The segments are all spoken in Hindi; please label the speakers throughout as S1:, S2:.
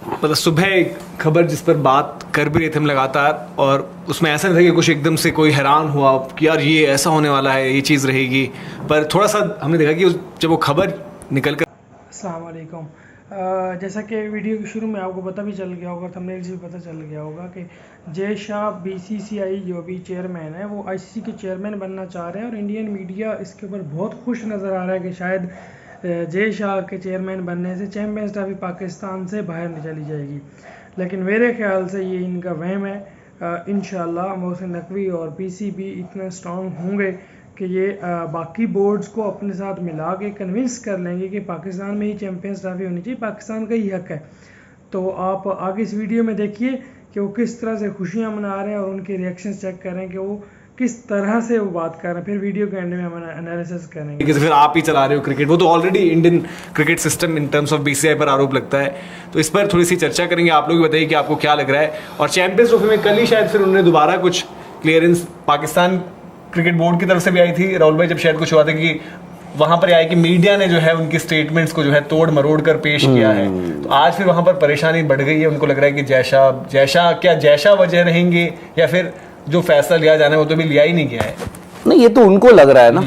S1: मतलब सुबह एक खबर जिस पर बात कर भी रहे थे हम लगातार, और उसमें ऐसा नहीं था कि कुछ एकदम से कोई हैरान हुआ कि यार ये ऐसा होने वाला है, ये चीज़ रहेगी, पर थोड़ा सा हमने देखा कि जब वो खबर निकल कर।
S2: अस्सलाम वालेकुम। जैसा कि वीडियो के शुरू में आपको पता भी चल गया होगा, थंबनेल से भी पता चल गया होगा कि जय शाह बीसीसीआई जो भी चेयरमैन है वो आईसीसी के चेयरमैन बनना चाह रहे हैं, और इंडियन मीडिया इसके ऊपर बहुत खुश नज़र आ रहा है कि शायद जय शाह के चेयरमैन बनने से चैम्पियंस ट्रॉफी पाकिस्तान से बाहर नहीं चली जाएगी। लेकिन मेरे ख्याल से ये इनका वहम है। इंशाल्लाह मोहसिन नकवी और पीसीबी इतने स्ट्रॉन्ग होंगे कि ये बाकी बोर्ड्स को अपने साथ मिला के कन्विंस कर लेंगे कि पाकिस्तान में ही चैम्पियंस ट्रॉफी होनी चाहिए, पाकिस्तान का ही हक है। तो आप आगे इस वीडियो में देखिए कि वो किस तरह से खुशियां मना रहे हैं और उनके रिएक्शंस चेक करें कि वो किस तरह से वो बात कर रहे हैं। फिर वीडियो के एंड में हम एनालिसिस करेंगे।
S1: फिर आप ही चला रहे हो क्रिकेट, वो तो already Indian cricket system in terms of BCCI पर आरोप लगता है, तो इस पर थोड़ी सी चर्चा करेंगे। आप लोग भी बताइए कि आपको क्या लग रहा है। और चैंपियंस ट्रॉफी में कल ही शायद फिर उन्होंने दोबारा कुछ क्लियरेंस पाकिस्तान क्रिकेट बोर्ड की तरफ से भी आई थी। राहुल भाई, जब शायद कुछ हुआ था कि वहां पर आया कि मीडिया ने जो है उनकी स्टेटमेंट्स को जो है तोड़ मरोड़ कर पेश किया है, तो आज फिर वहां पर परेशानी बढ़ गई है। उनको लग रहा है कि जय शाह वजह रहेंगे, या फिर जो फैसला लिया जाना है वो तो भी लिया ही नहीं गया है।
S3: नहीं, ये तो उनको लग रहा है ना।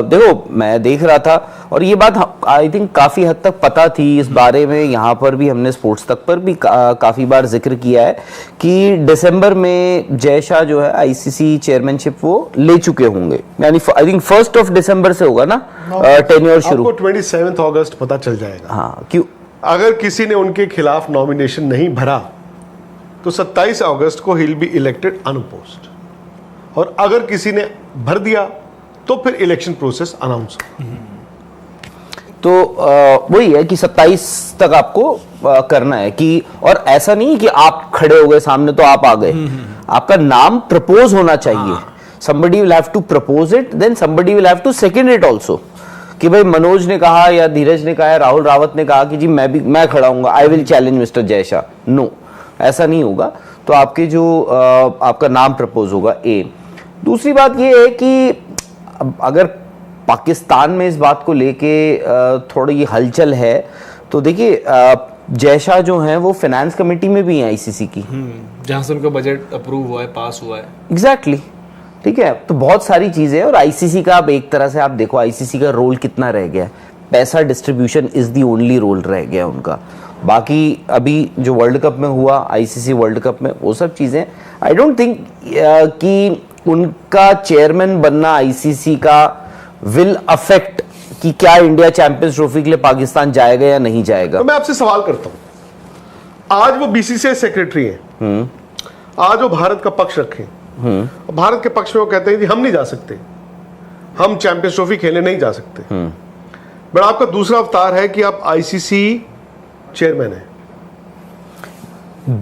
S3: देखो, मैं देख रहा था और ये बात आई थिंक काफी हद तक पता थी इस बारे में। यहाँ पर भी हमने स्पोर्ट्स तक पर भी काफी बार जिक्र किया है कि दिसंबर में जय शाह जो है आईसीसी चेयरमैनशिप वो ले चुके होंगे, यानी आई थिंक 1 दिसंबर से होगा ना टेन्योर शुरू।
S4: आपको 27 अगस्त पता चल जाएगा।
S3: हाँ, क्यों?
S4: अगर किसी ने उनके खिलाफ नॉमिनेशन नहीं भरा तो 27 अगस्त को he will be elected unopposed, और अगर किसी ने भर दिया तो फिर इलेक्शन प्रोसेस अनाउंस।
S3: तो वही है कि 27 तक आपको करना है कि, और ऐसा नहीं कि आप खड़े हो गए सामने तो आप आ गए। आपका नाम प्रपोज होना चाहिए। somebody will have to propose it, then somebody will have to second it also, कि भाई मनोज ने कहा या धीरज ने कहा या राहुल रावत ने कहा कि जी मैं खड़ा हूंगा, I will challenge mister Jay Shah. No, ऐसा नहीं होगा। तो आपके जो आपका नाम प्रपोज होगा। दूसरी बात ये है कि अगर पाकिस्तान में इस बात को लेके थोड़ी हलचल है, तो देखिए जय शाह जो हैं वो फाइनेंस कमेटी में भी हैं आईसीसी की,
S1: जहां से उनका बजट अप्रूव हुआ है, पास हुआ है।
S3: एग्जैक्टली, ठीक है। तो बहुत सारी चीजें, और आईसीसी का आप एक तरह से आप देखो आईसीसी का रोल कितना रह गया है। पैसा distribution is the only role रह गया उनका। बाकी अभी जो वर्ल्ड कप में हुआ, आईसीसी वर्ल्ड कप में, वो सब चीजें आई डोंट थिंक कि उनका चेयरमैन बनना आईसीसी का विल अफेक्ट कि क्या इंडिया चैंपियंस ट्रॉफी के लिए पाकिस्तान जाएगा या नहीं जाएगा।
S4: तो मैं आपसे सवाल करता हूं, आज वो बीसीसीआई सेक्रेटरी हैं, आज वो भारत का पक्ष रखें, भारत के पक्ष में वो कहते हैं कि हम नहीं जा सकते, हम चैंपियंस ट्रॉफी खेलने नहीं जा सकते। बट आपका दूसरा अवतार है कि आप आईसीसी चेयरमैन है।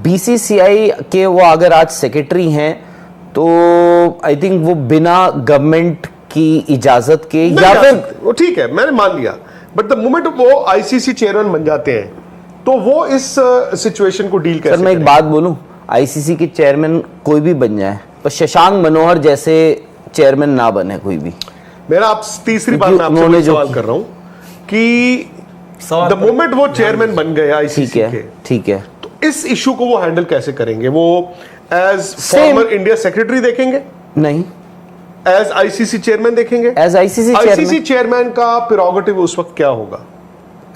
S3: बीसीसीआई के वो अगर आज सेक्रेटरी हैं तो आई थिंक वो बिना गवर्नमेंट की इजाजत के या फिर
S4: वो ठीक है, मैंने मान लिया, बट द मोमेंट वो आईसीसी चेयरमैन बन जाते हैं तो वो इस सिचुएशन को डील कैसे
S3: सर, मैं एक बात बोलूं, आईसीसी के चेयरमैन कोई भी बन जाए, पर शशांक मनोहर जैसे चेयरमैन ना बने कोई भी।
S4: मेरा आप तीसरी बार मैं आपसे सवाल कर रहा हूं कि द मोमेंट वो चेयरमैन बन गए आईसीसी के,
S3: ठीक है,
S4: तो इस इशू को वो हैंडल कैसे करेंगे? वो एज फॉर्मर इंडिया सेक्रेटरी देखेंगे?
S3: नहीं,
S4: एज आईसीसी चेयरमैन देखेंगे?
S3: एज आईसीसी
S4: चेयरमैन का प्रेरोगेटिव उस वक्त क्या होगा?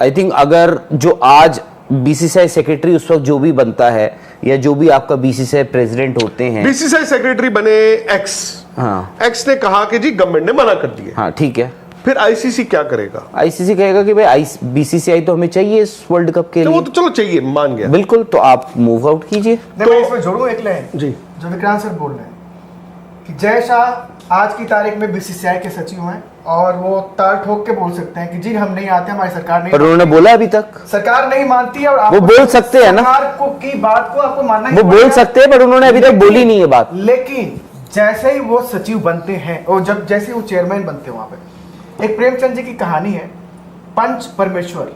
S3: आई थिंक अगर जो आज बीसीसीआई सेक्रेटरी उस वक्त जो भी बनता है, या जो भी आपका बीसीसीआई प्रेसिडेंट होते हैं,
S4: बीसीसीआई सेक्रेटरी बने एक्स,
S3: हाँ,
S4: एक्स ने कहा कि जी गवर्नमेंट ने मना कर दिया,
S3: हाँ ठीक है,
S4: फिर आईसीसी क्या करेगा?
S3: आईसीसी कहेगा कि भाई बीसीसीआई तो हमें चाहिए इस वर्ल्ड कप के लिए।
S4: वो तो चलो चाहिए, मान गया,
S3: बिल्कुल, तो आप मूव आउट कीजिए।
S5: मैं इसमें जोड़ूं एक लाइन
S4: जी,
S5: जो विक्रांत सर बोल रहे हैं कि जय शाह आज की तारीख में बीसीसीआई के सचिव हैं, और वो ताल ठोक के बोल सकते हैं कि जी हम नहीं आते, हमारी सरकार नहीं,
S3: पर उन्होंने बोला अभी तक
S5: सरकार नहीं मानती है, और
S3: वो बोल सकते हैं ना,
S5: सरकार को की बात को आपको मानना ही
S3: वो बोल सकते हैं, पर उन्होंने अभी तक बोली नहीं है बात।
S5: लेकिन जैसे ही वो सचिव बनते हैं और जब जैसे ही वो चेयरमैन बनते हैं, वहां पे एक प्रेमचंद जी की कहानी है, पंच परमेश्वर।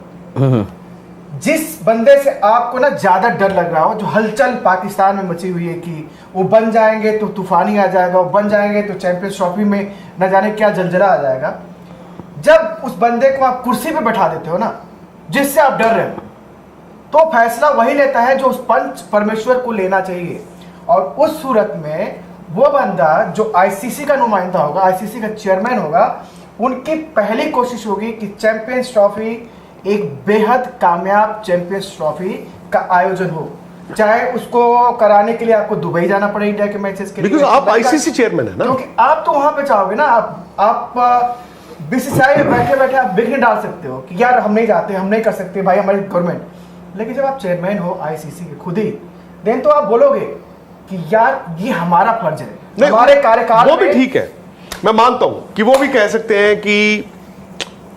S5: जिस बंदे से आपको ना ज्यादा डर लग रहा हो, जो हलचल पाकिस्तान में मची हुई है कि वो बन जाएंगे तो तूफानी आ जाएगा, वो बन जाएंगे तो चैंपियंस ट्रॉफी में न जाने क्या जलजला आ जाएगा, जब उस बंदे को आप कुर्सी पे बैठा देते हो ना, जिससे आप डर रहे हो, तो फैसला वही लेता है जो उस पंच परमेश्वर को लेना चाहिए। और उस सूरत में वो बंदा जो आईसीसी का नुमाइंदा होगा, आईसीसी का चेयरमैन होगा, उनकी पहली कोशिश होगी कि चैंपियंस ट्रॉफी एक बेहद कामयाब चैंपियंस ट्रॉफी का आयोजन हो, चाहे उसको कराने के लिए आपको दुबई जाना पड़े इंडिया के मैचेस के लिए,
S4: बिकॉज आप आईसीसी चेयरमैन है ना,
S5: क्योंकि आप तो वहां पे चाहोगे ना, आप बीसीसीआई में बैठे बैठे आप विघ्न डाल सकते हो कि यार हम नहीं जाते, हम नहीं कर सकते भाई, हमारी गवर्नमेंट। लेकिन जब आप चेयरमैन हो आईसीसी के खुद ही, देन तो आप बोलोगे कि यार ये हमारा फर्ज है,
S4: नहीं,
S5: हमारे कार्यकाल
S4: वो भी
S5: में।
S4: ठीक है, मैं मानता हूं कि वो भी कह सकते हैं कि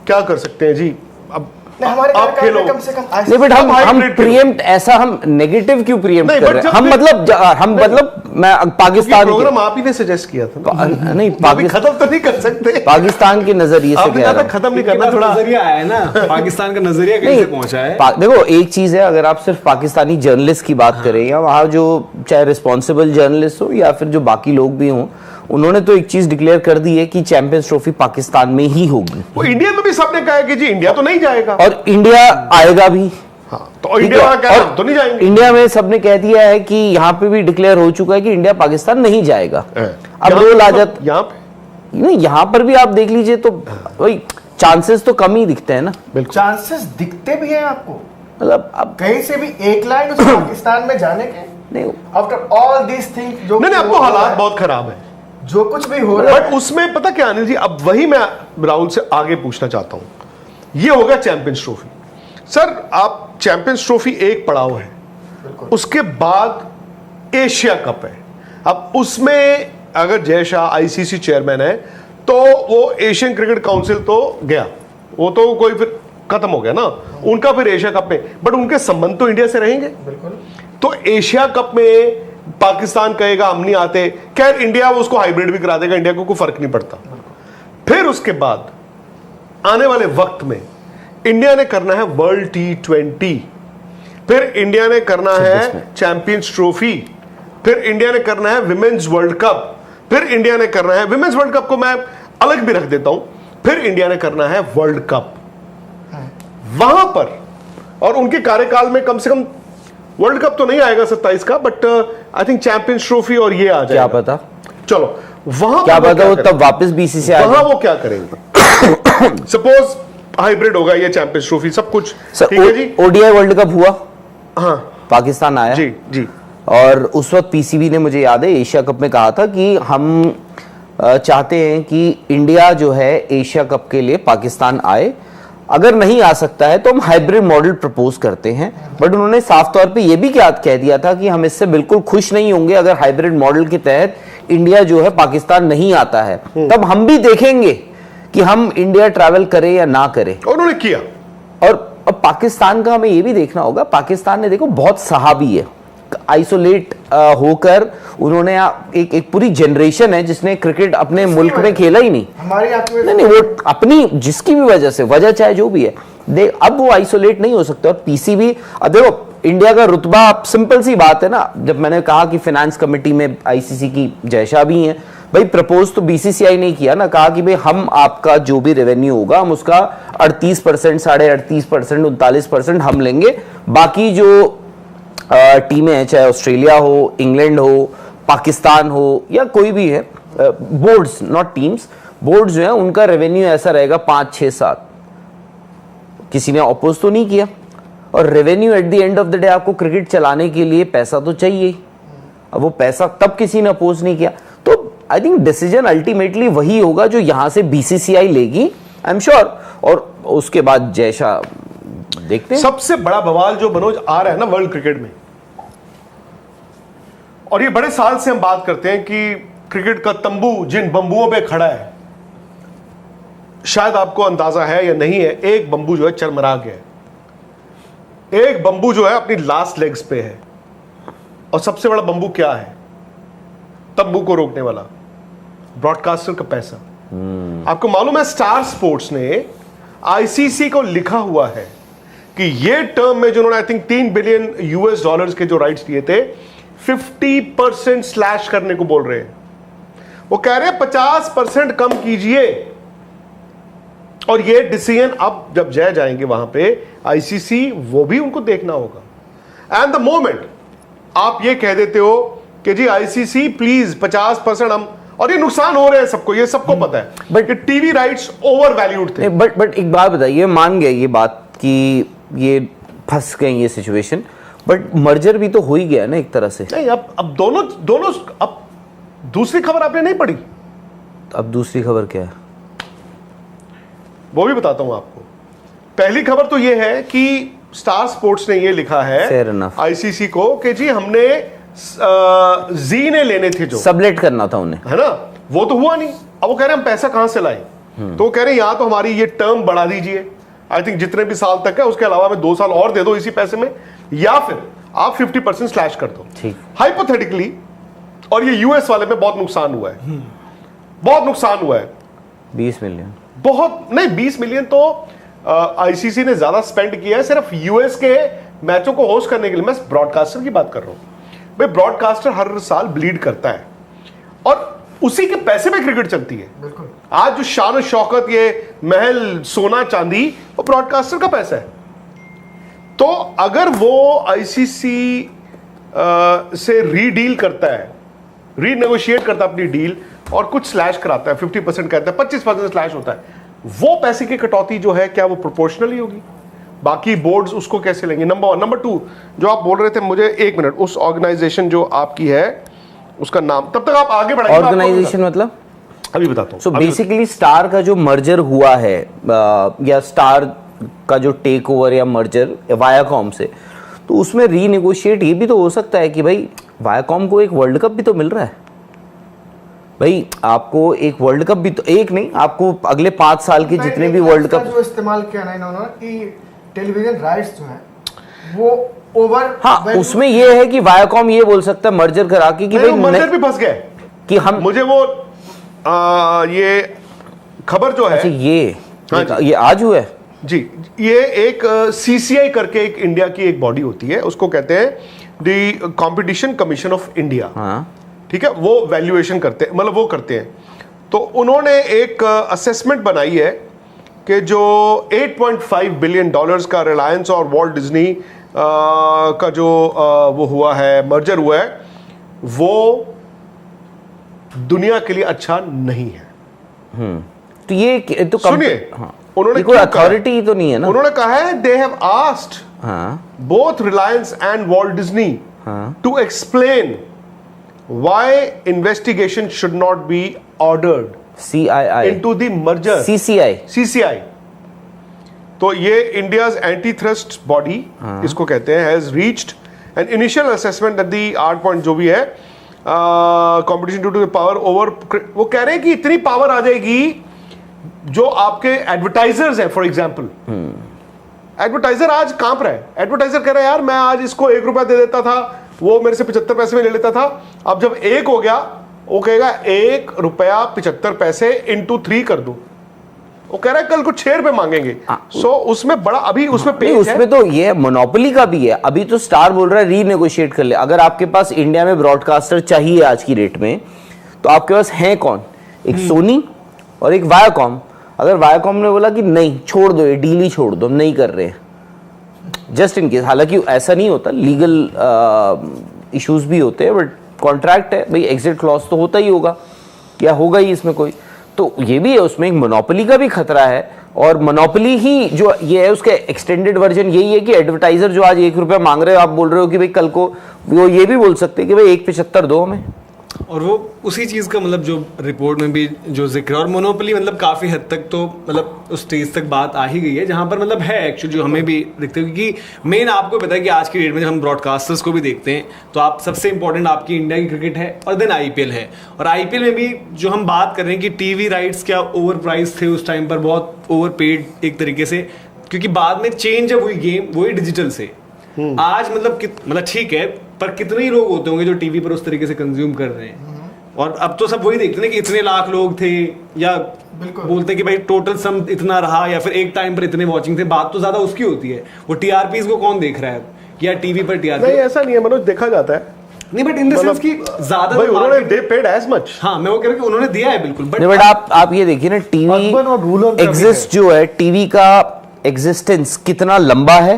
S4: क्या कर सकते हैं जी, अब
S5: नहीं, हमारे
S4: आप
S5: कार्यकाल में
S4: खेलो।
S5: कम से कम
S3: नहीं बट हम
S4: हाइब्रिड के
S3: प्रीएम्प्ट, ऐसा हम नेगेटिव क्यों प्रीएम्प्ट
S4: नहीं,
S3: कर
S4: but
S3: रहे हैं?
S4: जब
S3: हम
S4: भी-
S3: मतलब मैं पाकिस्तान
S4: प्रोग्राम आप ही ने सजेस्ट किया था ना,
S3: नहीं
S4: अभी खत्म तो नहीं कर सकते,
S3: पाकिस्तान के नजरिए से
S4: आपने
S3: कह
S4: कहा
S3: रहा
S4: था
S3: हूं।
S4: खत्म नहीं
S1: इनके
S4: करना,
S1: पास
S4: थोड़ा
S1: नजरिया आया है ना, पाकिस्तान का नजरिया कैसे पहुंचा है।
S3: देखो एक चीज है, अगर आप सिर्फ पाकिस्तानी जर्नलिस्ट की बात करें या वहाँ जो चाहे रिस्पॉन्सिबल जर्नलिस्ट हो या फिर जो बाकी लोग भी हों, उन्होंने तो एक चीज डिक्लेयर कर दी है कि चैंपियंस ट्रॉफी पाकिस्तान में ही होगी
S4: वो इंडिया में भी सबने कहा है कि जी इंडिया तो नहीं जाएगा,
S3: और इंडिया आएगा भी।
S4: हाँ, तो
S3: ठीक
S4: इंडिया
S3: है,
S4: वाला कह रहा
S3: और
S4: हम तो नहीं जाएंगे।
S3: इंडिया में सबने कह दिया है कि यहाँ पे भी डिक्लेयर हो चुका है कि इंडिया पाकिस्तान नहीं जाएगा। अब
S4: यहाँ
S3: रोल आ
S4: पे-
S3: जाता,
S4: यहाँ पे
S3: नहीं यहाँ पर भी आप देख लीजिए तो वही चांसेस तो कम ही दिखते हैं ना,
S5: चांसेस दिखते भी हैं आपको,
S3: मतलब अब
S5: कहीं से भी एक लाइन उस पाकिस्तान में जाने के,
S3: नहीं
S5: आफ्टर ऑल दिस थिंग जो
S4: नहीं, अब तो हालात बहुत खराब है,
S5: जो कुछ भी हो रहा
S4: बट
S5: है।
S4: उसमें पता क्या अनिल जी, अब वही मैं राहुल से आगे पूछना चाहता हूं। ये होगा चैंपियंस ट्रॉफी, सर आप चैंपियंस ट्रॉफी एक पड़ाव है, उसके बाद एशिया कप है। अब उसमें अगर जय शाह आईसीसी चेयरमैन है तो वो एशियन क्रिकेट काउंसिल तो गया, वो तो कोई फिर खत्म हो गया ना उनका, फिर एशिया कप में, बट उनके संबंध तो इंडिया से रहेंगे। तो एशिया कप में पाकिस्तान कहेगा हम नहीं आते, खैर इंडिया वो उसको हाइब्रिड भी करा देगा, इंडिया को कोई फर्क नहीं पड़ता। फिर उसके बाद आने वाले वक्त में इंडिया ने करना है वर्ल्ड T20, फिर इंडिया ने करना है चैंपियंस ट्रॉफी, फिर इंडिया ने करना है विमेन्स वर्ल्ड कप, फिर इंडिया ने करना है विमेन्स वर्ल्ड कप को मैं अलग भी रख देता हूं, फिर इंडिया ने करना है वर्ल्ड कप वहां पर। और उनके कार्यकाल में कम से कम वर्ल्ड कप तो नहीं आएगा 27 का, but I think champions trophy और ये आ
S3: क्या
S4: जाएगा।
S3: पता,
S4: चलो वहां
S3: क्या
S4: पर
S3: पता वो
S4: करेंगे?
S3: तब वापस बीसीसी आ
S4: वहां
S3: जाए।
S4: वो क्या करेंगे? सपोज हाइब्रिड होगा ये चैंपियंस ट्रॉफी सब कुछ, ठीक है जी।
S3: सर ओडीआई वर्ल्ड कप हुआ,
S4: हाँ
S3: पाकिस्तान आया
S4: जी जी,
S3: और उस वक्त पीसीबी ने, मुझे याद है एशिया कप में कहा था कि हम चाहते हैं कि इंडिया जो है एशिया कप के लिए पाकिस्तान आए, अगर नहीं आ सकता है तो हम हाइब्रिड मॉडल प्रपोज करते हैं। बट उन्होंने साफ तौर पे ये भी क्या कह दिया था कि हम इससे बिल्कुल खुश नहीं होंगे अगर हाइब्रिड मॉडल के तहत इंडिया जो है पाकिस्तान नहीं आता है, तब हम भी देखेंगे कि हम इंडिया ट्रैवल करें या ना करें।
S4: और उन्होंने किया।
S3: और अब पाकिस्तान का हमें ये भी देखना होगा, पाकिस्तान ने देखो बहुत सहाबी है, आइसोलेट होकर उन्होंने एक पूरी जनरेशन है जिसने क्रिकेट अपने मुल्क में खेला ही नहीं।
S5: हमारी आपकी
S3: नहीं वो अपनी जिसकी भी वजह से, वजह चाहे जो भी है, अब वो आइसोलेट नहीं हो सकते। और पीसीबी, अब देखो इंडिया का रुतबा, अब सिंपल सी बात है ना, जब मैंने कहा कि फाइनेंस कमेटी में आईसीसी की जय शाह भी हैं, भाई प्रपोज तो बीसीसीआई ने किया ना, कहा कि भाई हम आपका जो भी रेवेन्यू होगा हम उसका 38%, 38.5%, 39% हम लेंगे, बाकी जो टीमें हैं, चाहे ऑस्ट्रेलिया हो, इंग्लैंड हो, पाकिस्तान हो या कोई भी है, बोर्ड्स नॉट टीम्स, बोर्ड्स जो है उनका रेवेन्यू ऐसा रहेगा 5, 6, 7। किसी ने अपोज तो नहीं किया। और revenue at the end of the day आपको क्रिकेट चलाने के लिए पैसा तो चाहिए, अब वो पैसा तब किसी ने अपोज नहीं किया। तो आई थिंक डिसीजन अल्टीमेटली वही होगा जो यहां से बीसीसीआई लेगी, आई एम श्योर। और उसके बाद जय शाह देखते हैं।
S4: सबसे बड़ा बवाल जो मनोज आ रहा है ना वर्ल्ड क्रिकेट में, और ये बड़े साल से हम बात करते हैं कि क्रिकेट का तंबू जिन बंबुओं पे खड़ा है, शायद आपको अंदाजा है या नहीं है, एक बंबू जो है चरमरा गया है, एक बंबू जो है अपनी लास्ट लेग्स पे है। और सबसे बड़ा बंबू क्या है तंबू को रोकने वाला? ब्रॉडकास्टर का पैसा। आपको मालूम है स्टार स्पोर्ट्स ने आईसीसी को लिखा हुआ है कि ये टर्म में जिन्होंने आई थिंक $3 बिलियन US के जो राइट्स लिए थे 50% स्लैश करने को बोल रहे हैं। वो कह रहे हैं 50% कम कीजिए। और ये डिसीजन अब जब जय जाएंगे वहां पे आईसीसी, वो भी उनको देखना होगा। एंड द मोमेंट आप ये कह देते हो कि जी आईसीसी प्लीज 50% हम, और ये नुकसान हो रहे हैं सबको, ये सबको पता है,
S3: But-
S4: कि टीवी राइट्स ओवर वैल्यूड थे।
S3: बट एक बात बताइए, मान गए ये बात कि ये फंस गए ये सिचुएशन, बट मर्जर भी तो हो ही गया ना एक तरह से।
S4: नहीं, अब दोनों अब दूसरी खबर आपने नहीं पढ़ी?
S3: अब दूसरी खबर क्या है?
S4: वो भी बताता हूं आपको। पहली खबर तो ये है कि स्टार स्पोर्ट्स ने ये लिखा
S3: Fair
S4: है
S3: enough.
S4: आईसीसी को कि जी हमने जी ने लेने थे जो,
S3: सबलेट करना था उन्हें।
S4: है ना, वो तो हुआ नहीं। अब वो कह रहे हैं हम पैसा कहां से लाएं, तो वो कह रहे हैं या तो हमारी ये टर्म बढ़ा दीजिए, आई थिंक जितने भी साल तक है उसके अलावा में 2 साल और दे दो इसी पैसे में, या फिर आप 50% स्लैश कर दो।
S3: ठीक।
S4: हाइपोथेटिकली, और ये यूएस वाले में बहुत नुकसान हुआ है, बहुत नुकसान हुआ है।
S3: 20 मिलियन।
S4: बहुत नहीं, 20 मिलियन तो आईसीसी ने ज्यादा स्पेंड किया है सिर्फ यूएस के मैचों को होस्ट करने के लिए। मैं ब्रॉडकास्टर की बात कर रहा हूं भाई, ब्रॉडकास्टर हर साल ब्लीड करता है और उसी के पैसे में क्रिकेट चलती है।
S5: बिल्कुल।
S4: आज जो शान और शौकत, ये महल, सोना चांदी, वो ब्रॉडकास्टर का पैसा है। तो अगर वो आईसीसी से रीडील करता है, रीनेगोशिएट करता है अपनी डील और कुछ स्लैश कराता है, 50% कहता है, 25% स्लैश होता है, वो पैसे की कटौती जो है क्या वो प्रोपोर्शनल ही होगी? बाकी बोर्ड्स उसको कैसे लेंगे? नंबर 1। नंबर 2, जो आप बोल रहे थे, मुझे 1 मिनट, उस ऑर्गेनाइजेशन जो आपकी है उसका नाम, तब तक आप आगे बढ़ाइए।
S3: ऑर्गेनाइजेशन मतलब?
S4: अभी बताता हूँ।
S3: सो बेसिकली स्टार का जो मर्जर हुआ है या स्टार का जो टेक ओवर या मर्जर वायाकॉम से, तो उसमें रीनेगोशिएट ये भी तो हो सकता है कि भाई वायाकॉम को एक वर्ल्ड कप भी तो मिल रहा है भाई, आपको एक वर्ल्ड कप भी तो, एक नहीं, आपको अगले 5 साल के जितने भी वर्ल्ड कप
S5: जो इस्तेमाल किया ना इन्होंने कि टेलीविजन राइट्स जो है वो ओवर,
S3: हाँ, उसमें ये है कि वायाकॉम ये बोल सकता है मर्जर करा के कि भाई
S4: मर्जर भी फंस गए
S3: कि हम,
S4: मुझे वो ये खबर जो है,
S3: अच्छा
S4: हाँ
S3: ये आज हुआ है
S4: जी, ये एक सीसीआई करके एक इंडिया की एक बॉडी होती है, उसको कहते हैं the competition commission of India.
S3: हाँ,
S4: ठीक है, वो वैल्यूएशन करते हैं, मतलब वो करते हैं। तो उन्होंने एक असेसमेंट बनाई है कि जो $8.5 बिलियन का रिलायंस और वॉल्ट डिज्नी का जो वो हुआ है, मर्जर हुआ है, वो दुनिया के लिए अच्छा नहीं है।
S3: तो ये तो
S4: सुनिए,
S3: हाँ,
S4: उन्होंने
S3: कोई
S4: क्यों कहा?
S3: अथॉरिटी तो नहीं है ना?
S4: उन्होंने कहा है दे हैव आस्क्ड
S3: हाँ,
S4: both Reliance and Walt Disney to explain why investigation should not be ordered
S3: CII
S4: into the merger.
S3: CCI
S4: तो ये इंडियाज एंटी थ्रस्ट बॉडी इसको कहते हैं, has reached an initial assessment that the 8 point जो भी है competition due to the power over, वो कह रहे हैं कि इतनी पावर आ जाएगी जो आपके एडवर्टाइजर्स हैं। फॉर एग्जांपल, एडवर्टाइजर आज कांप रहा है, एडवर्टाइजर कह रहा है यार मैं आज इसको ₹1 दे देता था, वो मेरे से 75 पैसे में ले लेता था, अब जब 1 हो गया वो कहेगा ₹1.75 into 3 कर दो। वो कह रहा है कल को ₹6 मांगेंगे। सो उसमें बड़ा अभी उसमें
S3: नहीं, उसमें तो ये मोनोपोली का भी है। अभी तो स्टार बोल रहा है रीनेगोशिएट कर ले। अगर आपके पास इंडिया में ब्रॉडकास्टर चाहिए आज की रेट में, तो आपके पास है कौन? एक सोनी और एक वायाकॉम। अगर वायाकॉम ने बोला कि नहीं छोड़ दो, ये डील ही छोड़ दो, हम नहीं कर रहे हैं, जस्ट इन केस, हालांकि ऐसा नहीं होता, लीगल इश्यूज भी होते हैं, बट कॉन्ट्रैक्ट है भाई, एग्जिट क्लॉज तो होता ही होगा या होगा ही इसमें कोई, तो ये भी है, उसमें एक मोनोपोली का भी खतरा है। और मोनोपोली ही जो ये है उसका एक्सटेंडेड वर्जन यही है कि एडवर्टाइजर जो आज ₹1 मांग रहे हो, आप बोल रहे हो कि भाई कल को वो ये भी बोल सकते हैं कि भाई 1.75 दो हमें।
S1: और वो उसी चीज़ का मतलब जो रिपोर्ट में भी जो जिक्र है, और मोनोपोली मतलब काफ़ी हद तक तो मतलब उस स्टेज तक बात आ ही गई है जहाँ पर मतलब है एक्चुअली जो हमें भी दिखते हैं, क्योंकि मेन आपको पता है कि आज की डेट में जब हम ब्रॉडकास्टर्स को भी देखते हैं तो आप सबसे इंपॉर्टेंट आपकी इंडिया की क्रिकेट है और देन आईपीएल है। और आईपीएल में भी जो हम बात कर रहे हैं कि टीवी राइट्स क्या ओवर प्राइस थे उस टाइम पर, बहुत ओवर पेड एक तरीके से, क्योंकि बाद में चेंज जब हुई गेम वही डिजिटल से। आज मतलब ठीक है, पर कितने ही लोग होते होंगे जो टीवी पर उस तरीके से कंज्यूम कर रहे हैं। और अब तो सब वही देखते हैं कि इतने लाख लोग थे, या बोलते हैं कि भाई टोटल सम इतना रहा, या फिर एक टाइम पर इतने वॉचिंग थे। बात तो ज्यादा उसकी होती है, वो टीआरपीज को कौन देख रहा है या टीवी पर टीआरपी।
S4: नहीं, ऐसा नहीं है मनोज, देखा जाता है
S1: नहीं, बट इन द सेंस कि ज्यादा
S4: भाई उन्होंने दे पेड एज मच।
S1: हाँ, मैं वो कह रहा हूं कि उन्होंने दिया है बिल्कुल,
S3: बट आप ये देखिए ना, टीवी
S4: अर्बन और रूरल
S3: एग्जिस्ट जो है, टीवी का एग्जिस्टेंस कितना लंबा है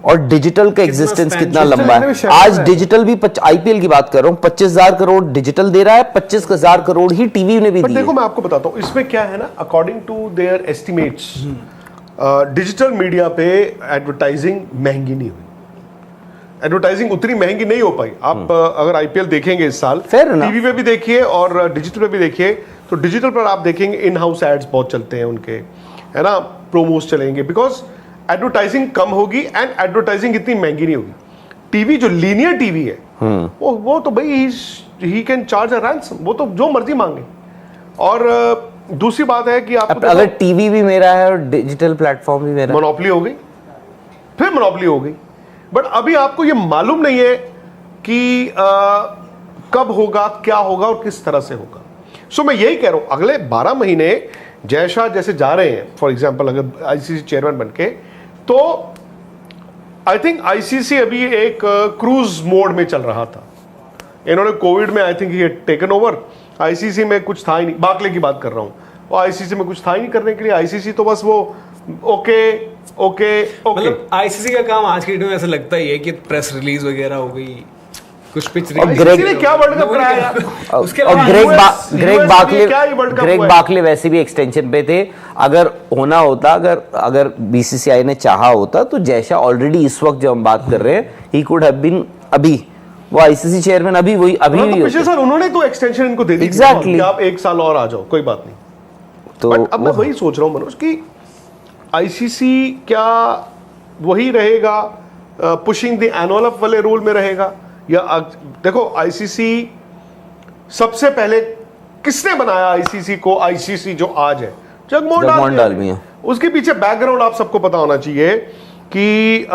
S3: और डिजिटल का एग्जिस्टेंस
S1: span
S3: कितना
S1: है।
S3: लंबा
S4: में
S3: है।
S4: share
S3: आज
S4: है।
S3: डिजिटल भी आईपीएल की बात कर रहा हूँ, 25,000 करोड़ डिजिटल दे रहा है, 25,000 करोड़ ही टीवी ने भी
S4: बट
S3: दिए।
S4: देखो मैं आपको बताता हूँ इसमें क्या है ना, according to their estimates digital media पे एडवर्टाइजिंग महंगी नहीं हुई, एडवर्टाइजिंग उतनी महंगी नहीं हो पाई। आप अगर आईपीएल देखेंगे इस साल,
S3: Fair enough।
S4: टीवी पे भी देखिए और डिजिटल पे भी देखिए, तो डिजिटल पर आप देखेंगे इन हाउस एड्स बहुत चलते हैं उनके, है ना, प्रोमोस चलेंगे, बिकॉज एडवर्टाइजिंग कम होगी एंड एडवर्टाइजिंग इतनी महंगी नहीं होगी। टीवी जो लीनियर टीवी है वो तो भाई he can charge a ransom, वो तो जो मर्जी मांगे। और दूसरी बात है कि आप
S3: अगर टीवी भी मेरा है और डिजिटल प्लेटफॉर्म भी मेरा है,
S4: मोनोपोली हो गई, फिर मोनोपोली हो गई। बट अभी आपको ये मालूम नहीं है कि कब होगा, क्या होगा और किस तरह से होगा। सो मैं यही कह रहा हूं, अगले 12 महीने जय शाह जैसे जा रहे हैं, फॉर एग्जांपल अगर आईसीसी चेयरमैन बनके, तो आई थिंक आईसीसी अभी एक क्रूज मोड में चल रहा था। इन्होंने कोविड में आई थिंक ये टेकन ओवर, आईसीसी में कुछ था ही नहीं, बाकले की बात कर रहा हूं, और आईसीसी में कुछ था ही नहीं करने के लिए। आईसीसी तो बस वो ओके ओके ओके,
S1: मतलब आईसीसी का काम आज के डेट में ऐसा लगता ही है कि प्रेस रिलीज वगैरह हो गई, कुछ पिच
S3: और
S4: आईसीसी ने क्या वर्ल्ड कप कराया यार?
S1: उसके
S3: और
S1: अलावा
S3: ग्रेग बाकले,
S4: क्या ही वर्ल्ड कप
S3: ग्रेग
S4: हुआ है?
S3: बाकले वैसे भी एक्सटेंशन पे थे। अगर होना होता, अगर बीसीसीआई ने चाहा होता तो जैसा ऑलरेडी इस वक्त जो हम बात कर रहे हैं, ही कुड हैव बीन, अभी वो आईसीसी चेयरमैन अभी भी
S4: पिछले
S3: होते।
S4: साल उन्होंने तो एक्सटेंशन इनको दे दी थी
S3: Exactly।
S4: कि आप 1 साल और आ जाओ, कोई बात नहीं।
S3: तो
S4: बट अब मैं वही सोच रहा हूँ मनोज कि आईसीसी क्या वही रहेगा, पुशिंग द एनवलप वाले रूल में रहेगा, या देखो आईसीसी सबसे पहले किसने बनाया आईसीसी को? आईसीसी जो आज है जगमोहन
S3: जगमोहन
S4: डालमिया
S3: डालमिया।
S4: ने। उसके पीछे बैकग्राउंड आप सबको पता होना चाहिए कि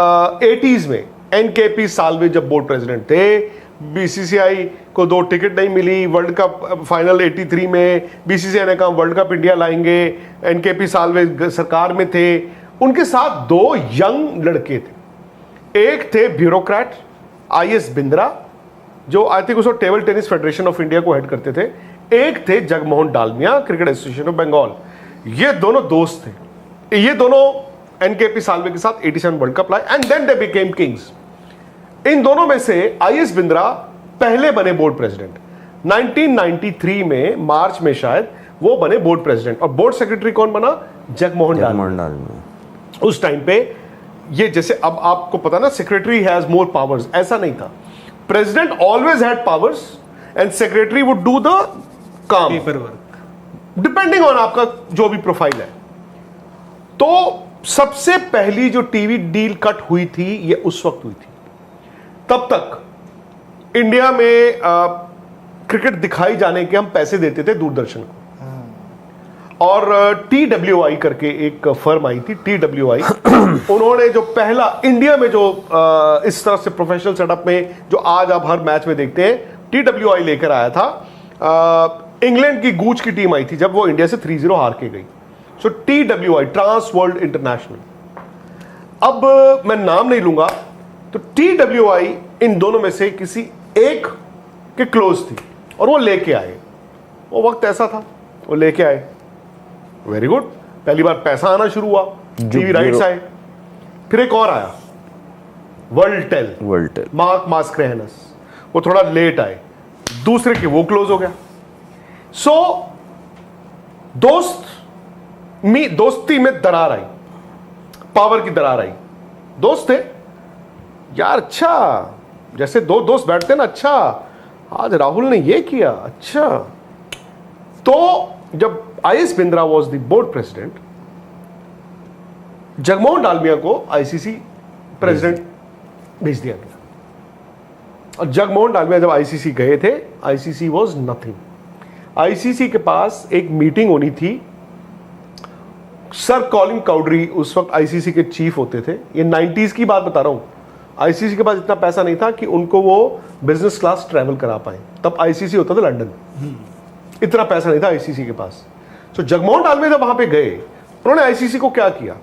S4: 80s में एनकेपी साल्वे जब बोर्ड प्रेसिडेंट थे, बीसीसीआई को 2 टिकट नहीं मिली, वर्ल्ड कप फाइनल 83 में बीसीसीआई ने कहा वर्ल्ड कप इंडिया लाएंगे, एनकेपी साल्वे सरकार में थे, उनके साथ 2 यंग लड़के थे। एक थे ब्यूरोक्रेट आईएस बिंद्रा, जो आई थिंक उसको table tennis federation of India को हेड करते थे, एक थे Jagmohan Dalmiya, cricket association of Bengal. ये दोनों दोस्त थे, ये दोनों एनकेपी साल्वे के साथ 87 वर्ल्ड कप लाए and then they became kings. इन दोनों में से आईएस बिंद्रा पहले बने बोर्ड प्रेसिडेंट 1993 में, मार्च में शायद वो बने बोर्ड प्रेसिडेंट, और बोर्ड सेक्रेटरी कौन बना? जगमोहन डालमिया। उस टाइम पे ये, जैसे अब आपको पता ना, सेक्रेटरी हैज मोर पावर्स, ऐसा नहीं था। President always had powers and secretary would do the काम,
S1: पेपर वर्क।
S4: डिपेंडिंग ऑन आपका जो भी प्रोफाइल है। तो सबसे पहली जो टीवी डील कट हुई थी ये उस वक्त हुई थी। तब तक इंडिया में क्रिकेट दिखाई जाने के हम पैसे देते थे दूरदर्शन को, और TWI करके एक फर्म आई थी, TWI उन्होंने जो पहला इंडिया में जो इस तरह से प्रोफेशनल सेटअप में जो आज आप हर मैच में देखते हैं, TWI लेकर आया था। इंग्लैंड की गूच की टीम आई थी जब वो इंडिया से 3-0 हार के गई। सो TWI, ट्रांस वर्ल्ड इंटरनेशनल। अब मैं नाम नहीं लूंगा, तो TWI इन दोनों में से किसी एक के क्लोज थी और वो लेके आए। वो वक्त ऐसा था, वो लेके आए, वेरी गुड, पहली बार पैसा आना शुरू हुआ, टीवी राइट्स आए। फिर एक और आया, वर्ल्ड टेल, मार्क मास्क्रेहनस, वो थोड़ा लेट आए, दूसरे के वो क्लोज हो गया। सो दोस्ती में दरार आई, पावर की दरार आई। दोस्त थे यार, अच्छा जैसे 2 दोस्त बैठते ना, अच्छा आज राहुल ने ये किया, अच्छा। तो जब IS Bindra was the board president, Jagmohan Dalmiya को आईसीसी प्रेसिडेंट भेज दिया गया, और जगमोहन डालमिया जब आईसीसी गए थे, आईसीसी वाज नथिंग। आईसीसी के पास एक मीटिंग होनी थी, सर कॉलिन काउडरी उस वक्त आईसीसी के चीफ होते थे, ये 90s की बात बता रहा हूं। आईसीसी के पास इतना पैसा नहीं था कि उनको वो बिजनेस क्लास ट्रैवल करा पाए, तब आईसीसी होता था लंदन, इतना पैसा नहीं था आईसीसी के पास। तो जगमोहन डालमिया जब वहां पे गए, उन्होंने आईसीसी को क्या किया,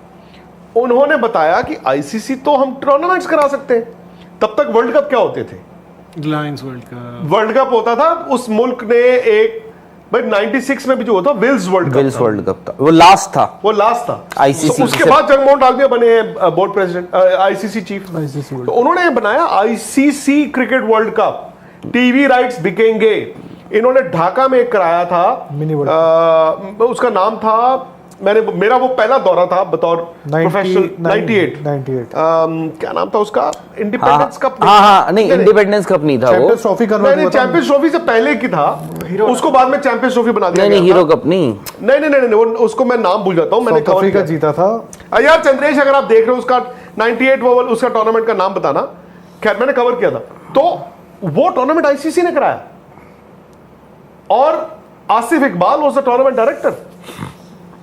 S4: उन्होंने बताया कि आईसीसी तो हम टूर्नामेंट्स करा सकते हैं। तब तक वर्ल्ड कप क्या होते थे?
S1: Reliance world cup,
S4: world cup होता था, उस मुल्क ने एक भाई 96 में भी जो होता विल्स वर्ल्ड
S3: कप था, वो लास्ट था,
S4: वो लास्ट था
S3: ICC
S4: तो उसके बाद जगमोहन डालमिया बने बोर्ड प्रेसिडेंट, आईसीसी चीफ। तो उन्होंने बनाया ICC cricket world cup, TV rights बिकेंगे। इन्होंने ढाका में एक कराया था, उसका नाम था, मेरा वो पहला दौरा था बतौर प्रोफेशनल 98 क्या नाम था उसका, इंडिपेंडेंस कप।
S3: हाँ नहीं, इंडिपेंडेंस कप नहीं था वो,
S6: चैंपियंस ट्रॉफी का
S4: नहीं, चैंपियंस ट्रॉफी से पहले की था, उसको बाद में चैंपियंस ट्रॉफी बना दिया।
S3: नहीं, हीरो कप नहीं,
S4: नहीं, वो उसको मैं नाम भूल जाता हूँ, मैंने
S6: साउथ अफ्रीका जीता था
S4: यार। चंद्रेश, अगर आप देख रहे हो उसका 98 वो उसका टूर्नामेंट का नाम बताना। खैर, मैंने कवर किया था, तो वो टूर्नामेंट आईसीसी ने कराया और Asif Iqbal was the tournament director.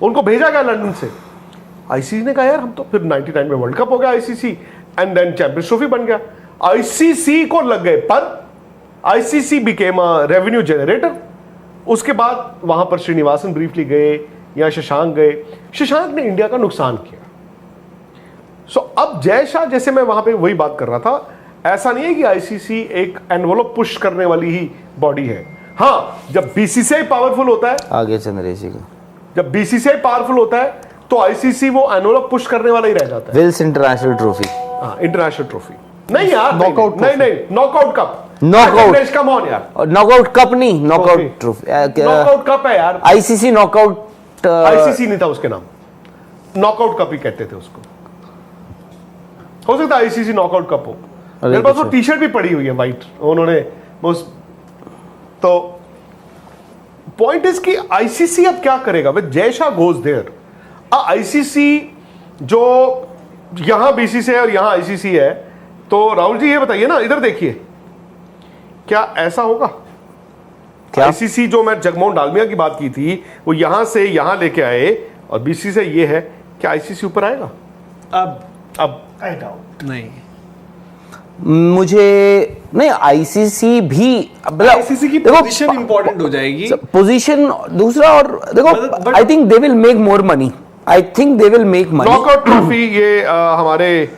S4: उनको भेजा गया लंदन से, आईसीसी ने कहा यार हम तो, फिर 99 में वर्ल्ड कप हो गया ICC, and then champions trophy बन गया। आईसीसी को लग गए पर, ICC became a revenue generator. उसके बाद वहां पर श्रीनिवासन ब्रीफली गए या शशांक गए, शशांक ने इंडिया का नुकसान किया। सो अब जय शाह, जैसे मैं वहां पे वही बात कर रहा था, ऐसा नहीं है कि आईसीसी एक एनवलप पुश करने वाली ही बॉडी है। हाँ, जब बीसीसीआई पावरफुल होता है,
S3: आगे चंद्रेश जी का,
S4: जब बीसीसीआई पावरफुल होता है तो आईसीसी वो एनवलप पुश करने वाला ही रह जाता है।
S3: विल्स इंटरनेशनल ट्रॉफी,
S4: हाँ, इंटरनेशनल ट्रॉफी नहीं यार,
S6: नॉकआउट
S4: नहीं, knockout cup,
S3: knockout,
S4: come on यार,
S3: और नॉकआउट कप नहीं, नॉकआउट ट्रॉफी,
S4: नॉकआउट कप है यार।
S3: आईसीसी नॉकआउट,
S4: आईसीसी नहीं था उसके नाम, नॉकआउट कप ही कहते थे उसको। हो सकता है आईसीसी नॉकआउट कप हो। मेरे पास वो टी शर्ट भी पड़ी हुई है वाइट, उन्होंने तो पॉइंट इज कि आईसीसी अब क्या करेगा। Jay Shah goes there, ICC जो यहां बीसीसीआई है और यहां आईसीसी है, तो राहुल जी ये बताइए ना, इधर देखिए, क्या ऐसा होगा? क्या आईसीसी जो मैं जगमोहन डालमिया की बात की थी, वो यहां से यहां लेके आए और बीसीसीआई ये है, क्या आईसीसी ऊपर आएगा? अब
S5: आई डाउट
S1: नहीं,
S3: मुझे नहीं, आईसीसी भी,
S1: आईसीसी की पोजीशन इंपॉर्टेंट हो जाएगी,
S3: पोजीशन दूसरा, और देखो I think they will make more money, I think they will make money.
S4: Knockout trophy, ये हमारे